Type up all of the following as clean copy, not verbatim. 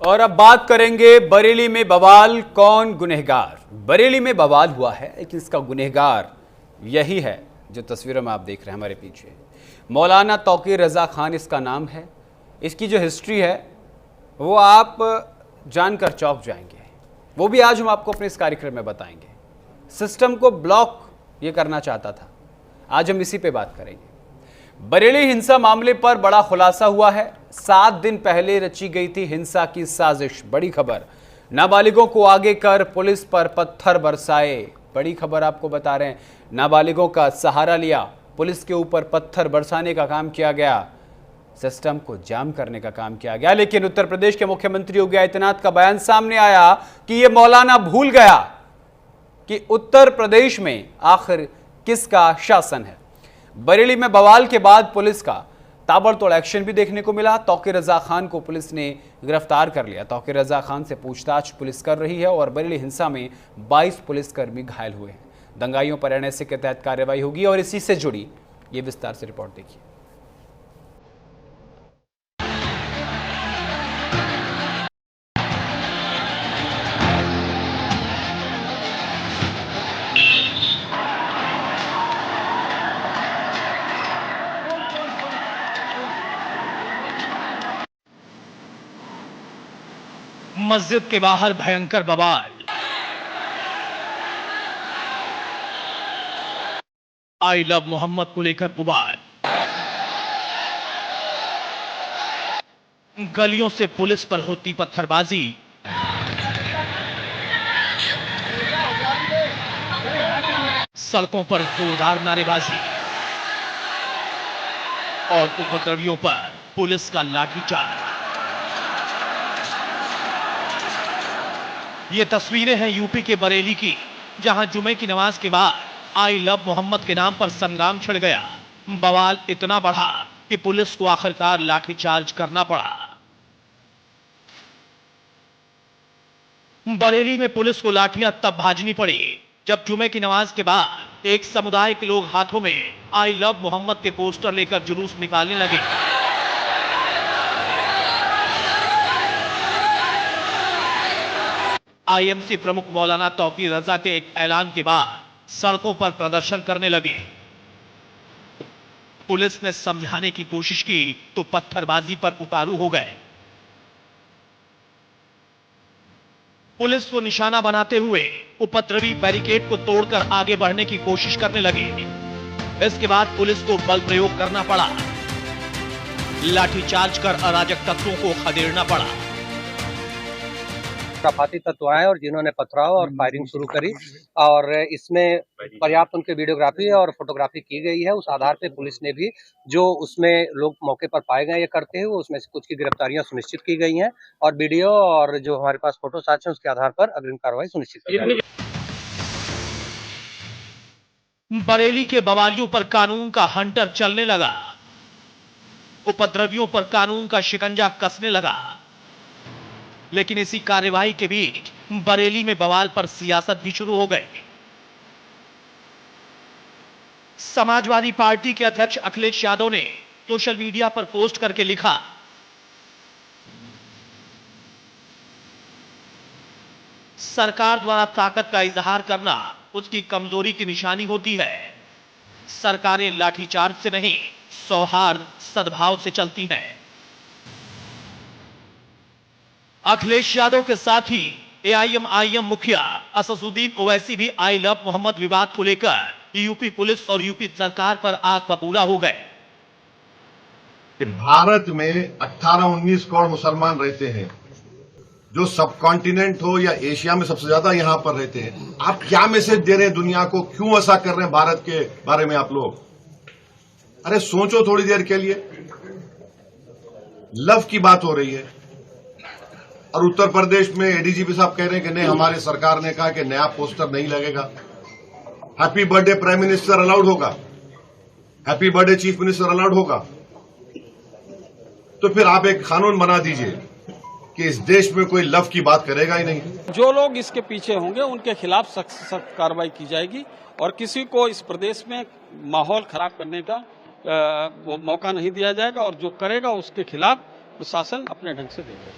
और अब बात करेंगे बरेली में बवाल, कौन गुनहगार। बरेली में बवाल हुआ है लेकिन इसका गुनहगार यही है जो तस्वीरों में आप देख रहे हैं हमारे पीछे। मौलाना तौकीर रजा खान इसका नाम है। इसकी जो हिस्ट्री है वो आप जानकर चौंक जाएंगे, वो भी आज हम आपको अपने इस कार्यक्रम में बताएंगे। सिस्टम को ब्लॉक ये करना चाहता था, आज हम इसी पे बात करेंगे। बरेली हिंसा मामले पर बड़ा खुलासा हुआ है। 7 दिन पहले रची गई थी हिंसा की साजिश। बड़ी खबर, नाबालिगों को आगे कर पुलिस पर पत्थर बरसाए। बड़ी खबर आपको बता रहे हैं, नाबालिगों का सहारा लिया, पुलिस के ऊपर पत्थर बरसाने का काम किया गया, सिस्टम को जाम करने का काम किया गया। लेकिन उत्तर प्रदेश के मुख्यमंत्री योगी आदित्यनाथ का बयान सामने आया कि यह मौलाना भूल गया कि उत्तर प्रदेश में आखिर किसका शासन है। बरेली में बवाल के बाद पुलिस का ताबड़तोड़ एक्शन भी देखने को मिला। तौकीर रजा खान को पुलिस ने गिरफ्तार कर लिया। तौकीर रजा खान से पूछताछ पुलिस कर रही है और बरेली हिंसा में 22 पुलिसकर्मी घायल हुए हैं। दंगाइयों पर एनएसए के तहत कार्रवाई होगी और इसी से जुड़ी ये विस्तार से रिपोर्ट देखिए। मस्जिद के बाहर भयंकर बवाल। आई लव मोहम्मद को लेकर बवाल। गलियों से पुलिस पर होती पत्थरबाजी। सड़कों पर जोरदार नारेबाजी और उपद्रवियों पर पुलिस का लाठीचार्ज। ये तस्वीरें हैं यूपी के बरेली की, जहां जुमे की नमाज के बाद आई लव मोहम्मद के नाम पर संग्राम छिड़ गया। बवाल इतना बढ़ा कि पुलिस को आखिरकार लाठीचार्ज करना पड़ा। बरेली में पुलिस को लाठियां तब भाजनी पड़ी जब जुमे की नमाज के बाद एक समुदाय के लोग हाथों में आई लव मोहम्मद के पोस्टर लेकर जुलूस निकालने लगे। आईएमसी प्रमुख मौलाना तौकीर रजा के एक ऐलान के बाद सड़कों पर प्रदर्शन करने लगे। पुलिस ने समझाने की कोशिश की तो पत्थरबाजी पर उतारू हो गए। पुलिस को निशाना बनाते हुए उपद्रवी बैरिकेड को तोड़कर आगे बढ़ने की कोशिश करने लगे। इसके बाद पुलिस को बल प्रयोग करना पड़ा। लाठीचार्ज कर अराजक तत्वों को खदेड़ना पड़ा। आतंकी तत्व आए और जिन्होंने पथराव और फायरिंग शुरू करी और इसमें पर्याप्त उनकी वीडियोग्राफी और फोटोग्राफी की गई है। उस आधार पे पुलिस ने भी जो उसमें लोग मौके पर पाए गए ये करते हुए उसमें से कुछ की गिरफ्तारियां सुनिश्चित की गई हैं और वीडियो और जो हमारे पास फोटो साक्ष्य उसके आधार पर अग्रिम कार्रवाई सुनिश्चित की गई। बरेली के बवालियों पर कानून का हंटर चलने लगा। उपद्रवियों पर कानून का शिकंजा कसने लगा। लेकिन इसी कार्रवाई के बीच बरेली में बवाल पर सियासत भी शुरू हो गई। समाजवादी पार्टी के अध्यक्ष अखिलेश यादव ने सोशल मीडिया पर पोस्ट करके लिखा, सरकार द्वारा ताकत का इजहार करना उसकी कमजोरी की निशानी होती है। सरकारें लाठीचार्ज से नहीं, सौहार्द सद्भाव से चलती हैं। अखिलेश यादव के साथ ही एआईएमआईएम मुखिया असदुद्दीन ओवैसी भी आई लव मोहम्मद विवाद को लेकर यूपी पुलिस और यूपी सरकार पर आग बबूला हो गए। भारत में 18-19 करोड़ मुसलमान रहते हैं, जो सब कॉन्टिनेंट हो या एशिया में सबसे ज्यादा यहां पर रहते हैं। आप क्या मैसेज दे रहे हैं दुनिया को, क्यों ऐसा कर रहे हैं भारत के बारे में आप लोग? अरे सोचो थोड़ी देर के लिए। लव की बात हो रही है और उत्तर प्रदेश में एडीजीपी साहब कह रहे हैं कि नहीं, हमारी सरकार ने कहा कि नया पोस्टर नहीं लगेगा। Happy birthday prime minister allowed होगा, happy birthday chief minister allowed होगा। तो फिर आप एक कानून बना दीजिए कि इस देश में कोई लव की बात करेगा ही नहीं। जो लोग इसके पीछे होंगे उनके खिलाफ सख्त कार्रवाई की जाएगी और किसी को इस प्रदेश में माहौल खराब करने का वो मौका नहीं दिया जाएगा और जो करेगा उसके खिलाफ प्रशासन अपने ढंग से देगा।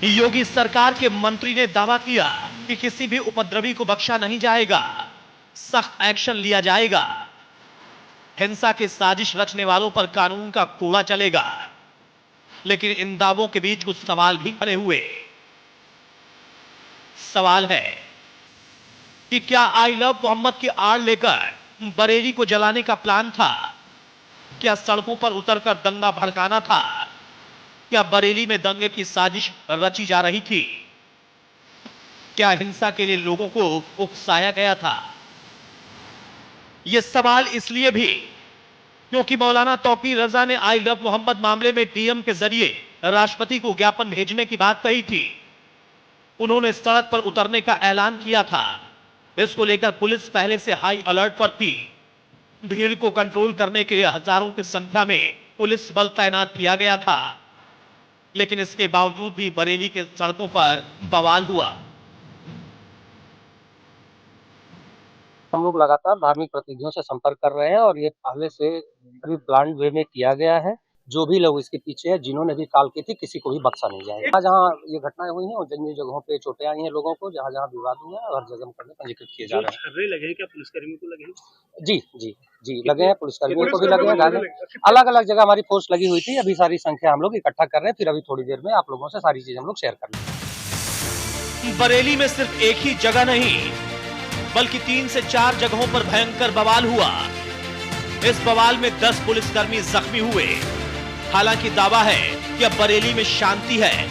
योगी सरकार के मंत्री ने दावा किया कि किसी भी उपद्रवी को बख्शा नहीं जाएगा, सख्त एक्शन लिया जाएगा। हिंसा की साजिश रचने वालों पर कानून का कूड़ा चलेगा। लेकिन इन दावों के बीच कुछ सवाल भी खड़े हुए। सवाल है कि क्या आई लव मोहम्मद की आड़ लेकर बरेली को जलाने का प्लान था? क्या सड़कों पर उतरकर दंगा भड़काना था? क्या बरेली में दंगे की साजिश रची जा रही थी? क्या हिंसा के लिए लोगों को उकसाया गया था? यह सवाल इसलिए भी क्योंकि मौलाना तौकीर रजा ने आई लव मोहम्मद मामले में डीएम के जरिए राष्ट्रपति को ज्ञापन भेजने की बात कही थी। उन्होंने सड़क पर उतरने का ऐलान किया था। इसको लेकर पुलिस पहले से हाई अलर्ट पर थी। भीड़ को कंट्रोल करने के लिए हजारों की संख्या में पुलिस बल तैनात किया गया था। लेकिन इसके बावजूद भी बरेली के सड़कों पर बवाल हुआ। हम लोग लगातार धार्मिक प्रतिनिधियों से संपर्क कर रहे हैं और ये पहले से अभी प्लान वे में किया गया है। जो भी लोग इसके पीछे हैं, जिन्होंने भी काल की थी, किसी को भी बख्शा नहीं जाएगा। जहाँ ये घटनाएं हुई हैं और जिन जगहों पे चोटें आई हैं लोगों को, जहाँ जहाँ विवाद हुआ है, हर जगह मुकदमे पंजीकृत किए जा रहे हैं। लगे क्या पुलिसकर्मी को लगे? जी लगे हैं, पुलिसकर्मियों को भी लगे हैं। अलग अलग जगह हमारी फोर्स लगी हुई थी। अभी सारी संख्या हम लोग इकट्ठा कर रहे हैं, फिर अभी थोड़ी देर में आप लोगों से सारी चीज हम लोग शेयर कर लेंगे। बरेली में सिर्फ एक ही जगह नहीं बल्कि 3 से 4 जगहों पर भयंकर बवाल हुआ। इस बवाल में 10 पुलिसकर्मी जख्मी हुए। हालांकि दावा है कि अब बरेली में शांति है,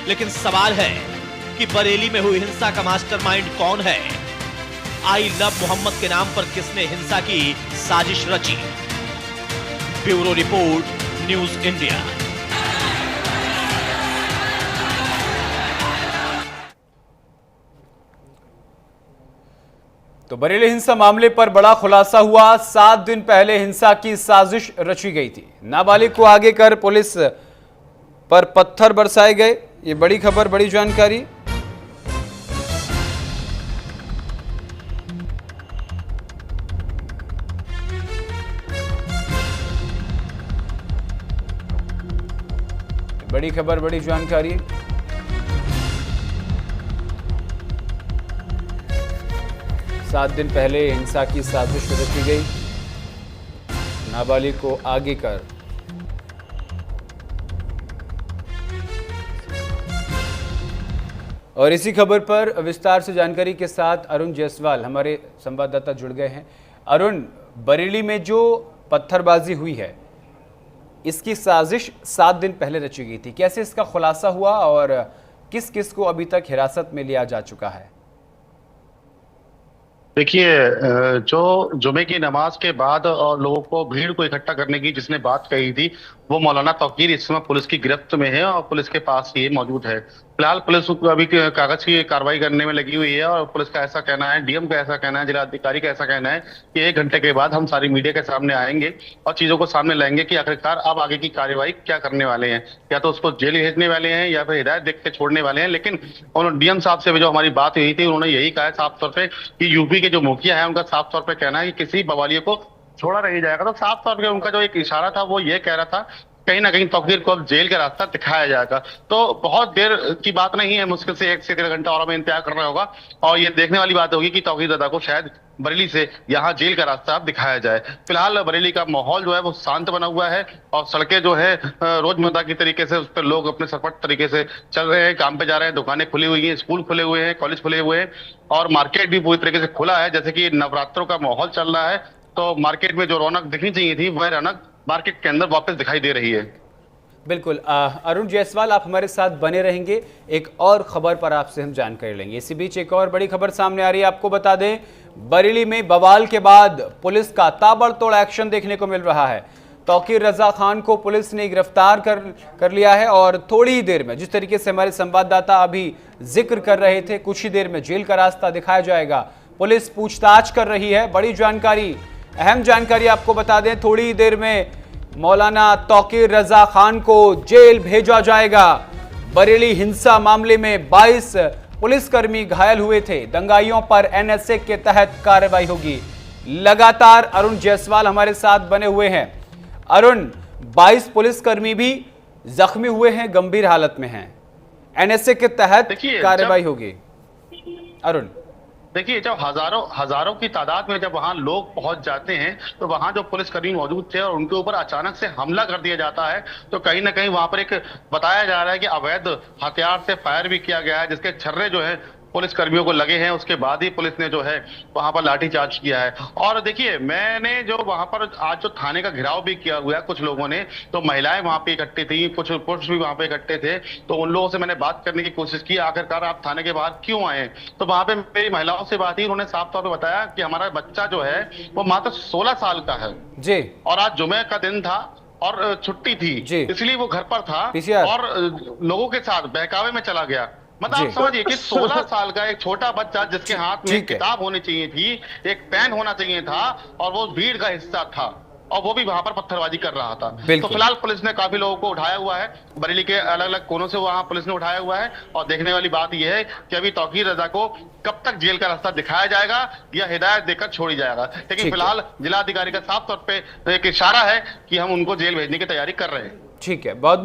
लेकिन सवाल है कि बरेली में हुई हिंसा का मास्टरमाइंड कौन है? आई लव मोहम्मद के नाम पर किसने हिंसा की साजिश रची? Bureau report, news India. तो बरेली हिंसा मामले पर बड़ा खुलासा हुआ। 7 दिन पहले हिंसा की साजिश रची गई थी। नाबालिग को आगे कर पुलिस पर पत्थर बरसाए गए। ये बड़ी खबर, बड़ी जानकारी। बड़ी खबर, बड़ी जानकारी। सात दिन पहले हिंसा की साजिश रची गई। नाबालिग को आगे कर और इसी खबर पर विस्तार से जानकारी के साथ अरुण जायसवाल हमारे संवाददाता जुड़ गए हैं। अरुण, बरेली में जो पत्थरबाजी हुई है, इसकी साजिश 7 दिन पहले रची गई थी। कैसे इसका खुलासा हुआ और किस किस को अभी तक हिरासत में लिया जा चुका है? देखिए, जो जुमे की नमाज के बाद और लोगों को भीड़ को इकट्ठा करने की जिसने बात कही थी, वो मौलाना तौकीर इस समय पुलिस की गिरफ्त में है और पुलिस के पास ये मौजूद है। फिलहाल पुलिस अभी कागज की कार्रवाई करने में लगी हुई है और पुलिस का ऐसा कहना है, डीएम का ऐसा कहना है, जिलाधिकारी का ऐसा कहना है कि 1 घंटे के बाद हम सारी मीडिया के सामने आएंगे और चीजों को सामने लाएंगे कि आखिरकार अब आगे की कार्रवाई क्या करने वाले हैं। या तो उसको जेल भेजने वाले हैं या फिर हिदायत देख के छोड़ने वाले हैं। लेकिन उन्होंने डीएम साहब से जो हमारी बात हुई थी, उन्होंने यही कहा है साफ तौर पर कि यूपी के जो मुखिया है उनका साफ तौर पर कहना है कि किसी बवालियों को छोड़ा नहीं जाएगा। तो साफ तौर पर उनका जो एक इशारा था वो ये कह रहा था कहीं ना कहीं तौकीर को अब जेल का रास्ता दिखाया जाएगा। तो बहुत देर की बात नहीं है, मुश्किल से 1 से 1.5 घंटा और हमें इंतजार करना होगा और ये देखने वाली बात होगी कि तौकीर रजा को शायद बरेली से यहाँ जेल का रास्ता अब दिखाया जाए। फिलहाल बरेली का माहौल जो है वो शांत बना हुआ है और सड़कें जो है रोजमर्रा की तरीके से उस पर लोग अपने सरपट तरीके से चल रहे हैं, काम पे जा रहे हैं, दुकानें खुली हुई हैं, स्कूल खुले हुए हैं, कॉलेज खुले हुए हैं और मार्केट भी पूरी तरीके से खुला है। जैसे कि नवरात्रों का माहौल चल रहा है तो मार्केट में जो रौनक दिखनी चाहिए थी वह रौनक मार्केट के अंदर वापस दिखाई दे रही है। बिल्कुल। अरुण जायसवाल, आप हमारे साथ बने रहेंगे। एक और खबर पर आपसे हम जानकारी लेंगे। इसी बीच एक और बड़ी खबर सामने आ रही है। आपको बता दें, बरेली में बवाल के बाद पुलिस का ताबड़तोड़ एक्शन देखने को मिल रहा है। तौकीर रजा खान को पुलिस ने गिरफ्तार कर लिया है और थोड़ी ही देर में, जिस तरीके से हमारे संवाददाता अभी जिक्र कर रहे थे, कुछ ही देर में जेल का रास्ता दिखाया जाएगा। पुलिस पूछताछ कर रही है। बड़ी जानकारी, अहम जानकारी आपको बता दें, थोड़ी ही देर में मौलाना तौकीर रजा खान को जेल भेजा जाएगा। बरेली हिंसा मामले में 22 पुलिसकर्मी घायल हुए थे। दंगाइयों पर एनएसए के तहत कार्रवाई होगी। लगातार अरुण जायसवाल हमारे साथ बने हुए हैं। अरुण, 22 पुलिसकर्मी भी जख्मी हुए हैं, गंभीर हालत में हैं। एनएसए के तहत देखिए, कार्रवाई होगी। अरुण, देखिए, जब हजारों की तादाद में जब वहां लोग पहुंच जाते हैं तो वहां जो पुलिसकर्मी मौजूद थे और उनके ऊपर अचानक से हमला कर दिया जाता है, तो कहीं ना कहीं वहां पर एक बताया जा रहा है कि अवैध हथियार से फायर भी किया गया है, जिसके छर्रे जो है पुलिस कर्मियों को लगे हैं। उसके बाद ही पुलिस ने जो है वहां पर लाठीचार्ज किया है। और देखिए, मैंने जो वहां पर आज जो थाने का घेराव भी किया हुआ है कुछ लोगों ने, तो महिलाएं वहां पे इकट्ठी थी, कुछ पुरुष भी वहां पे इकट्ठे थे, तो उन लोगों से मैंने बात करने की कोशिश की, आखिरकार आप थाने के बाहर क्यों आए। तो वहां पे मेरी महिलाओं से बात हुई, उन्होंने साफ तौर पर बताया कि हमारा बच्चा जो है वो मात्र 16 साल का है जी, और आज जुमे का दिन था और छुट्टी थी, जी। इसलिए वो घर पर था PCR और लोगों के साथ बहकावे में चला गया। मतलब जी। आप समझिए कि 16 साल का एक छोटा बच्चा जिसके हाथ में ठीक है। किताब होनी चाहिए थी, एक पेन होना चाहिए था, और वो भीड़ का हिस्सा था और वो भी वहां पर पत्थरबाजी कर रहा था। तो बिल्कुल। फिलहाल पुलिस ने काफी लोगों को उठाया हुआ है, बरेली के अलग अलग कोनों से वहां पुलिस ने उठाया हुआ है। और देखने वाली बात यह है कि अभी तौकीर रजा को कब तक जेल का रास्ता दिखाया जाएगा या हिदायत देकर छोड़ी जाएगा। ठीक लेकिन है। फिलहाल जिलाधिकारी का साफ तौर पर एक इशारा है कि हम उनको जेल भेजने की तैयारी कर रहे हैं। ठीक है, बहुत बहुत